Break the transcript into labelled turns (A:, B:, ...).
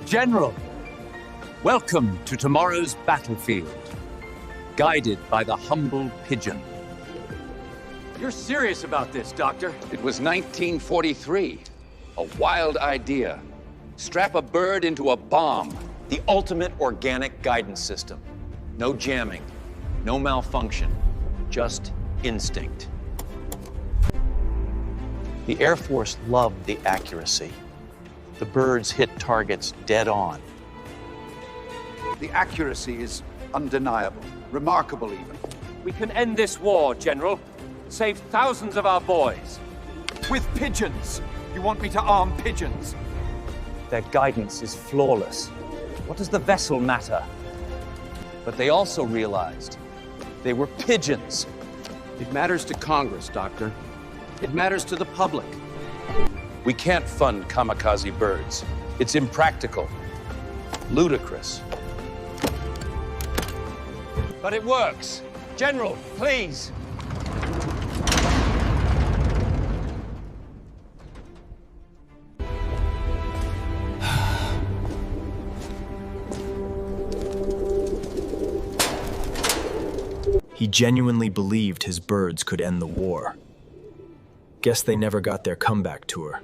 A: General, welcome to tomorrow's battlefield, guided by the humble Pigeon.
B: You're serious about this, Doctor?
C: It was 1943. A wild idea. Strap a bird into a bomb.
D: The ultimate organic guidance system. No jamming, no malfunction, just instinct. The Air Force loved the accuracy. The birds hit targets dead on.
E: The accuracy is undeniable, remarkable even.
B: We can end this war, General. Save thousands of our boys.
E: With pigeons! You want me to arm pigeons?
A: Their guidance is flawless. What does the vessel matter? But they also realized they were pigeons.
F: It matters to Congress, Doctor. It matters to the public.
C: We can't fund kamikaze birds. It's impractical. Ludicrous.
B: But it works. General, please.
G: He genuinely believed his birds could end the war. Guess they never got their comeback tour.